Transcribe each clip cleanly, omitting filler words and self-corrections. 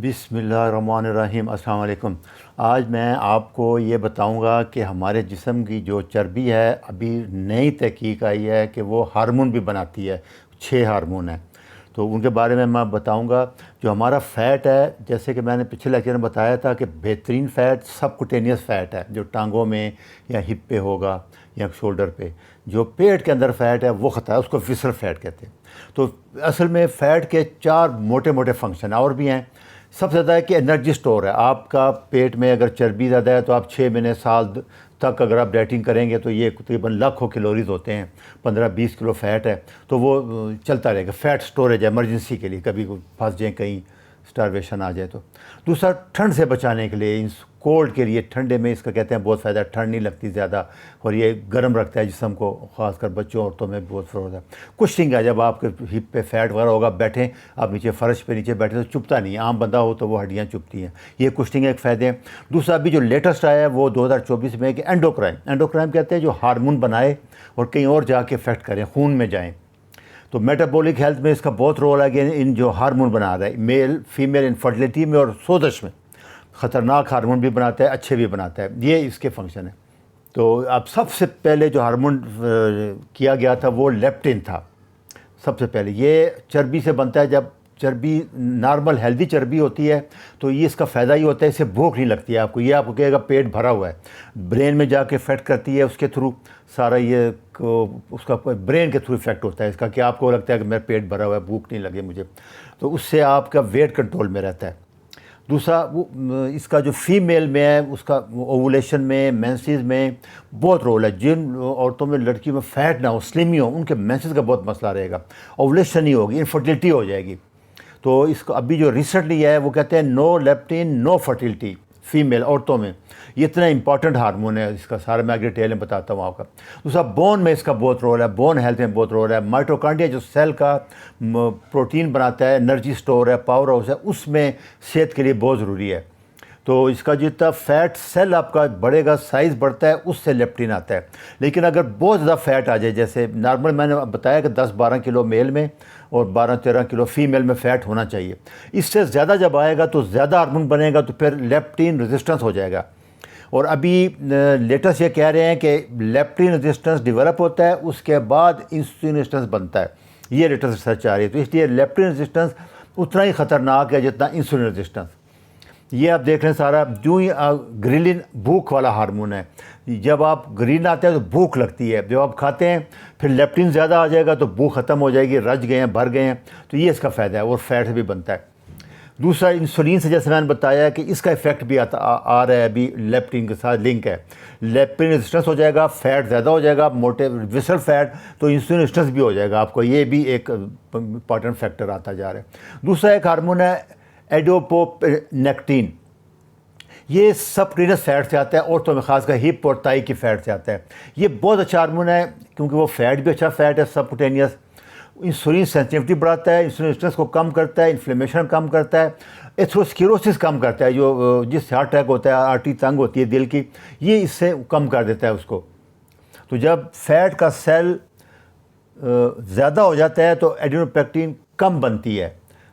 بسم اللہ الرحمن الرحیم۔ السلام علیکم۔ آج میں آپ کو یہ بتاؤں گا کہ ہمارے جسم کی جو چربی ہے، ابھی نئی تحقیق آئی ہے کہ وہ ہارمون بھی بناتی ہے۔ 6 ہارمون ہیں، تو ان کے بارے میں بتاؤں گا۔ جو ہمارا فیٹ ہے، جیسے کہ میں نے پچھلے لیکچر میں بتایا تھا کہ بہترین فیٹ سبکوٹینیس فیٹ ہے، جو ٹانگوں میں یا ہپ پہ ہوگا یا شولڈر پہ۔ جو پیٹ کے اندر فیٹ ہے وہ خطا ہے، اس کو وسرل فیٹ کہتے ہیں۔ تو اصل میں فیٹ کے 4 موٹے موٹے فنکشن اور بھی ہیں۔ سب سے زیادہ ہے کہ انرجی سٹور ہے۔ آپ کا پیٹ میں اگر چربی زیادہ ہے تو آپ 6 مہینے سال تک اگر آپ ڈائٹنگ کریں گے تو یہ تقریباً لاکھوں کیلوریز ہوتے ہیں، 15-20 کلو فیٹ ہے، تو وہ چلتا رہے گا۔ فیٹ سٹوریج ہے ایمرجنسی کے لیے، کبھی پھنس جائیں کہیں اسٹارویشن آ جائے تو۔ دوسرا ٹھنڈ سے بچانے کے لیے، کولڈ کے لیے، ٹھنڈے میں اس کا کہتے ہیں بہت فائدہ ہے، ٹھنڈ نہیں لگتی زیادہ اور یہ گرم رکھتا ہے جسم کو، خاص کر بچوں عورتوں میں بہت فرق ہوتا ہے۔ کشنگ ہے، جب آپ کے ہپ پہ فیٹ وغیرہ ہوگا، بیٹھیں آپ نیچے فرش پہ نیچے بیٹھے تو چپتا نہیں ہے، عام بندہ ہو تو وہ ہڈیاں چپتی ہیں، یہ کشنگ ایک فائدے ہیں۔ دوسرا ابھی جو لیٹسٹ آیا ہے وہ 2024 میں کہ اینڈوکرائن کہتے ہیں جو ہارمون بنائے اور کہیں اور جا کے افیکٹ کریں، خون میں جائیں۔ تو میٹابولک ہیلتھ میں اس کا بہت رول ہے کہ ان جو ہارمون بنا رہا ہے، میل فیمیل انفرٹیلٹی میں اور سوزش میں خطرناک ہارمون بھی بناتا ہے، اچھے بھی بناتا ہے، یہ اس کے فنکشن ہے۔ تو اب سب سے پہلے جو ہارمون کیا گیا تھا وہ لیپٹن تھا۔ سب سے پہلے یہ چربی سے بنتا ہے، جب چربی نارمل ہیلدی چربی ہوتی ہے تو یہ اس کا فائدہ ہی ہوتا ہے، اس سے بھوک نہیں لگتی ہے آپ کو، یہ آپ کو کہے گا پیٹ بھرا ہوا ہے، برین میں جا کے افیکٹ کرتی ہے، اس کے تھرو سارا یہ اس کا برین کے تھرو افیکٹ ہوتا ہے اس کا، کہ آپ کو لگتا ہے کہ میرا پیٹ بھرا ہوا ہے، بھوک نہیں لگے مجھے، تو اس سے آپ کا ویٹ کنٹرول میں رہتا ہے۔ دوسرا وہ اس کا جو فیمیل میں ہے، اس کا اوولیشن میں، مینسز میں بہت رول ہے۔ جن عورتوں میں لڑکیوں میں فیٹ نہ ہو، سلم ہی ہو، ان کے مینسز کا بہت مسئلہ رہے گا، اوولیشن نہیں ہوگی، انفرٹیلٹی ہو جائے گی۔ تو اس کو ابھی جو ریسنٹلی ہے وہ کہتے ہیں نو لیپٹن نو فرٹیلٹی فیمیل عورتوں میں، یہ اتنا امپورٹنٹ ہارمون ہے، اس کا سارا میں آگے ڈیٹیل میں بتاتا ہوں آپ کا۔ دوسرا بون میں اس کا بہت رول ہے، بون ہیلتھ میں بہت رول ہے۔ مائٹوکانڈریا جو سیل کا پروٹین بناتا ہے، انرجی سٹور ہے، پاور ہاؤس ہے، اس میں صحت کے لیے بہت ضروری ہے۔ تو اس کا جتنا فیٹ سیل آپ کا بڑھے گا، سائز بڑھتا ہے، اس سے لیپٹن آتا ہے۔ لیکن اگر بہت زیادہ فیٹ آ جائے، جیسے نارمل میں نے بتایا کہ 10-12 کلو میل میں اور 12-13 کلو فیمیل میں فیٹ ہونا چاہیے، اس سے زیادہ جب آئے گا تو زیادہ ہارمون بنے گا، تو پھر لیپٹن ریزسٹنس ہو جائے گا۔ اور ابھی لیٹسٹ یہ کہہ رہے ہیں کہ لیپٹن ریزسٹنس ڈیولپ ہوتا ہے، اس کے بعد انسولین ریزسٹنس بنتا ہے، یہ لیٹسٹ ریسرچ آ رہی ہے۔ تو اس لیے لیپٹن ریزسٹنس اتنا ہی خطرناک ہے جتنا انسولین ریزسٹنس۔ یہ آپ دیکھ رہے ہیں سارا، جو ہی گریلن بھوک والا ہارمون ہے، جب آپ گرین آتے ہیں تو بھوک لگتی ہے، جب آپ کھاتے ہیں پھر لیپٹن زیادہ آ جائے گا تو بھوک ختم ہو جائے گی، رج گئے ہیں، بھر گئے ہیں، تو یہ اس کا فائدہ ہے، اور فیٹ بھی بنتا ہے۔ دوسرا انسولین سے، جیسے میں نے بتایا کہ اس کا افیکٹ بھی آ رہا ہے، ابھی لیپٹن کے ساتھ لنک ہے، لیپٹن ریزسٹنس ہو جائے گا، فیٹ زیادہ ہو جائے گا، موٹے وسرل فیٹ، تو انسولین ریزسٹنس بھی ہو جائے گا آپ کو، یہ بھی ایک امپارٹنٹ فیکٹر آتا جا رہا ہے۔ دوسرا ایک ہارمون ہے ایڈوپونیکٹین، یہ سبکوٹینیس فیٹ سے آتا ہے، عورتوں میں خاص کر ہپ اور تائی کی فیٹ سے آتا ہے۔ یہ بہت اچھا ہارمون ہے کیونکہ وہ فیٹ بھی اچھا فیٹ ہے، سبکوٹینیس، انسولین سینسٹیوٹی بڑھاتا ہے، انسولین ریزسٹنس کو کم کرتا ہے، انفلیمیشن کم کرتا ہے، ایتھروسکلیروسس کم کرتا ہے، جو جس سے ہارٹ اٹیک ہوتا ہے، آرٹری تنگ ہوتی ہے دل کی، یہ اس سے کم کر دیتا ہے اس کو۔ تو جب فیٹ کا سیل زیادہ ہو جاتا ہے تو ایڈینوپیکٹین کم بنتی ہے،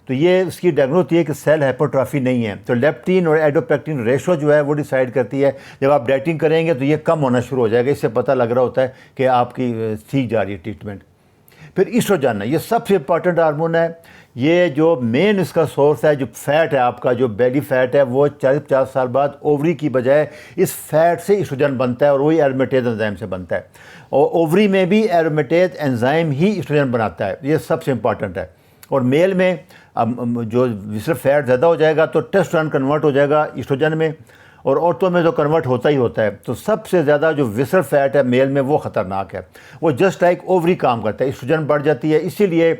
تو یہ اس کی ڈائگنوز ہوتی ہے کہ سیل ہائپرٹرافی نہیں ہے۔ تو لیپٹین اور ایڈوپیکٹین ریشو جو ہے وہ ڈیسائیڈ کرتی ہے، جب آپ ڈائٹنگ کریں گے تو یہ کم ہونا شروع ہو جائے گا، اس سے پتہ لگ رہا ہوتا ہے کہ آپ کی ٹھیک جا رہی ہے ٹریٹمنٹ۔ پھر ایسٹروجن ہے، یہ سب سے امپورٹنٹ ہارمون ہے، یہ جو مین اس کا سورس ہے، جو فیٹ ہے آپ کا، جو بیلی فیٹ ہے، وہ 40-50 سال بعد اووری کی بجائے اس فیٹ سے ایسٹروجن بنتا ہے، اور وہی ایرومیٹیز انزائم سے بنتا ہے، اور اووری میں بھی ایرومیٹیز انزائم ہی ایسٹروجن بناتا ہے، یہ سب سے امپورٹنٹ ہے۔ اور میل میں جو وسرل فیٹ زیادہ ہو جائے گا تو ٹیسٹوسٹیرون کنورٹ ہو جائے گا ایسٹروجن میں، اور عورتوں میں تو کنورٹ ہوتا ہی ہوتا ہے۔ تو سب سے زیادہ جو وسرل فیٹ ہے میل میں وہ خطرناک ہے، وہ جسٹ لائک اووری کام کرتا ہے، ایسٹروجن بڑھ جاتی ہے، اسی لیے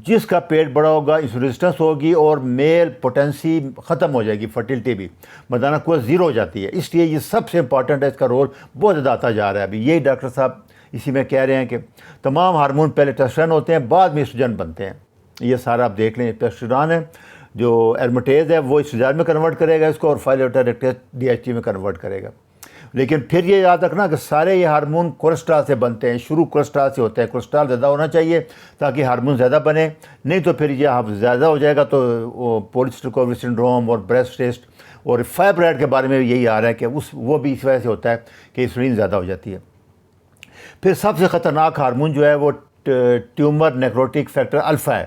جس کا پیٹ بڑا ہوگا انسولین ریزسٹنس ہوگی اور میل پوٹینسی ختم ہو جائے گی، فرٹیلٹی بھی مردانہ قوت زیرو ہو جاتی ہے۔ اس لیے یہ سب سے امپورٹنٹ ہے، اس کا رول بہت زیادہ آتا جا رہا ہے ابھی۔ یہی ڈاکٹر صاحب اسی میں کہہ رہے ہیں کہ تمام ہارمون پہلے ٹیسٹوسٹیرون ہوتے ہیں، بعد میں ایسٹروجن بنتے ہیں۔ یہ سارا آپ دیکھ لیں، ٹیسٹوسٹیرون ہے جو ایرومیٹیز ہے وہ ایسٹروجن میں کنورٹ کرے گا اس کو، اور 5 لیٹر ڈی ایچ ٹی میں کنورٹ کرے گا۔ لیکن پھر یہ یاد رکھنا کہ سارے یہ ہارمون کولیسٹرول سے بنتے ہیں، شروع کولیسٹرول سے ہوتا ہے، کولیسٹرول زیادہ ہونا چاہیے تاکہ ہارمون زیادہ بنے، نہیں تو پھر یہ زیادہ ہو جائے گا تو وہ پولیسٹر سنڈروم اور بریسٹ ٹیسٹ اور فائبرائڈ کے بارے میں بھی یہی آ رہا ہے کہ وہ بھی اس وجہ سے ہوتا ہے کہ انسولین زیادہ ہو جاتی ہے۔ پھر سب سے خطرناک ہارمون جو ہے وہ ٹیومر نیکروٹک فیکٹر الفا ہے۔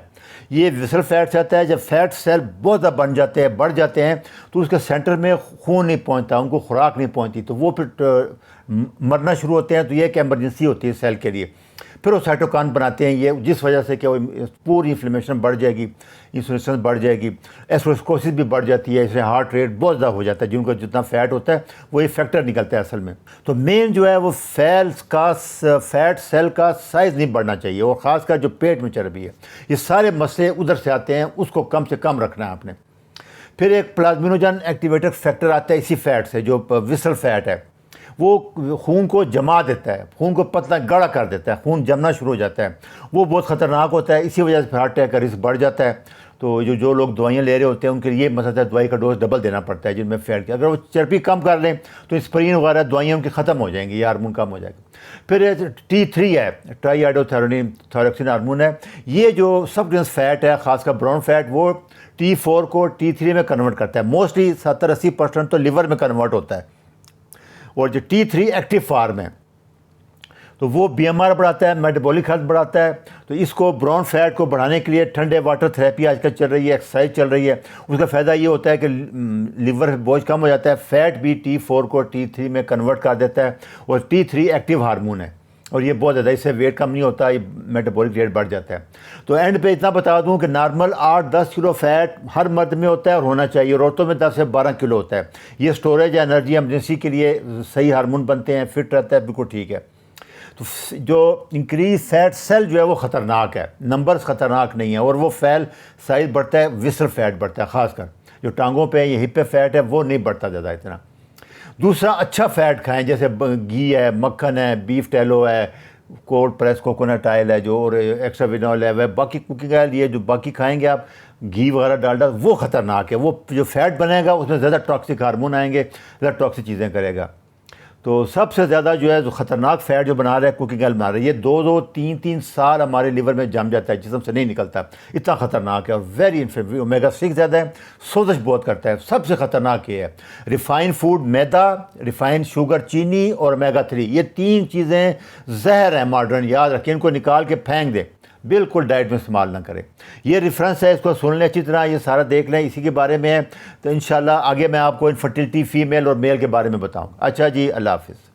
یہ وسرل فیٹ سے آتا ہے۔ جب فیٹ سیل بہت زیادہ بن جاتے ہیں، بڑھ جاتے ہیں، تو اس کے سینٹر میں خون نہیں پہنچتا، ان کو خوراک نہیں پہنچتی، تو وہ پھر مرنا شروع ہوتے ہیں۔ تو یہ ایک ایمرجنسی ہوتی ہے سیل کے لیے۔ پھر وہ سائٹوکائن بناتے ہیں، یہ جس وجہ سے کہ وہ پوری انفلیمیشن بڑھ جائے گی، انسولین بڑھ جائے گی، ایتھروسکلوسس بھی بڑھ جاتی ہے، اس سے ہارٹ ریٹ بہت زیادہ ہو جاتا ہے۔ جن کو جتنا فیٹ ہوتا ہے وہ یہ فیکٹر نکلتا ہے اصل میں۔ تو مین جو ہے وہ فیٹ سیل کا سائز نہیں بڑھنا چاہیے، اور خاص کر جو پیٹ میں چربی ہے، یہ سارے مسئلے ادھر سے آتے ہیں، اس کو کم سے کم رکھنا ہے آپ نے۔ پھر ایک پلازمینوجن ایکٹیویٹر فیکٹر آتا ہے اسی فیٹ سے، جو وسرل فیٹ ہے، وہ خون کو جما دیتا ہے، خون کو پتلا گاڑھا کر دیتا ہے، خون جمنا شروع ہو جاتا ہے، وہ بہت خطرناک ہوتا ہے۔ اسی وجہ سے ہارٹ اٹیک کا رسک بڑھ جاتا ہے۔ تو جو لوگ دوائیاں لے رہے ہوتے ہیں ان کے لیے مسئلہ ہے، دوائی کا ڈوز ڈبل دینا پڑتا ہے جن میں فیٹ کی۔ اگر وہ چربی کم کر لیں تو اسپرین وغیرہ دوائیاں ان کی ختم ہو جائیں گی، یہ ہارمون کم ہو جائے گا۔ پھر T3 ہے، ٹرائی آئیڈو تھائروکسین ہارمون ہے۔ یہ جو سبکٹینس فیٹ ہے، خاص کر براؤن فیٹ، وہ T4 کو T3 میں کنورٹ کرتا ہے۔ موسٹلی 70-80% تو لیور میں کنورٹ ہوتا ہے، اور جو T3 ایکٹیو فارم ہے تو وہ BMR بڑھاتا ہے، میٹابولک ہیلتھ بڑھاتا ہے۔ تو اس کو براؤن فیٹ کو بڑھانے کے لیے ٹھنڈے واٹر تھراپی آج کل چل رہی ہے، ایکسرسائز چل رہی ہے۔ اس کا فائدہ یہ ہوتا ہے کہ لیور بوجھ کم ہو جاتا ہے، فیٹ بھی T4 کو T3 میں کنورٹ کر دیتا ہے، اور T3 ایکٹیو ہارمون ہے، اور یہ بہت زیادہ، اس سے ویٹ کم نہیں ہوتا، یہ میٹابولک ریٹ بڑھ جاتا ہے۔ تو اینڈ پہ اتنا بتا دوں کہ نارمل 8-10 کلو فیٹ ہر مرد میں ہوتا ہے اور ہونا چاہیے، اور عورتوں میں 10 سے 12 کلو ہوتا ہے۔ یہ اسٹوریج انرجی ایمرجنسی کے لیے صحیح ہارمون بنتے ہیں، فٹ رہتا ہے، بالکل ٹھیک ہے۔ تو جو انکریز فیٹ سیل جو ہے وہ خطرناک ہے، نمبرز خطرناک نہیں ہے، اور وہ فیل سائز بڑھتا ہے، وسرل فیٹ بڑھتا ہے، خاص کر جو ٹانگوں پہ یہ ہپ پہ فیٹ ہے وہ نہیں بڑھتا زیادہ اتنا۔ دوسرا، اچھا فیٹ کھائیں، جیسے گھی ہے، مکھن ہے، بیف ٹیلو ہے، کولڈ پریس کوکونٹ آئل ہے جو، اور ایکسٹرا ورجن آئل ہے، باقی کوکنگ آئل، یہ جو باقی کھائیں گے آپ، گھی وغیرہ ڈالڈا، وہ خطرناک ہے۔ وہ جو فیٹ بنے گا اس میں زیادہ ٹاکسک ہارمون آئیں گے، زیادہ ٹاکسک چیزیں کرے گا۔ تو سب سے زیادہ جو ہے جو خطرناک فیٹ جو بنا رہا ہے کوکنگ آئل بنا رہا ہے، یہ 2-3 سال ہمارے لیور میں جم جاتا ہے، جسم سے نہیں نکلتا، اتنا خطرناک ہے، اور ویری انفیکٹو، اومیگا 6 زیادہ ہے، سوزش بہت کرتا ہے۔ سب سے خطرناک یہ ہے ریفائن فوڈ، میدا، ریفائن شوگر، چینی اور اومیگا 3، یہ 3 چیزیں زہر ہیں ماڈرن، یاد رکھیں، ان کو نکال کے پھینک دیں، بالکل ڈائٹ میں استعمال نہ کریں۔ یہ ریفرنس ہے، اس کو سن لیں اچھی طرح، یہ سارا دیکھ لیں، اسی کے بارے میں ہے۔ تو انشاءاللہ آگے میں آپ کو انفرٹیلٹی فیمیل اور میل کے بارے میں بتاؤں۔ اچھا جی، اللہ حافظ۔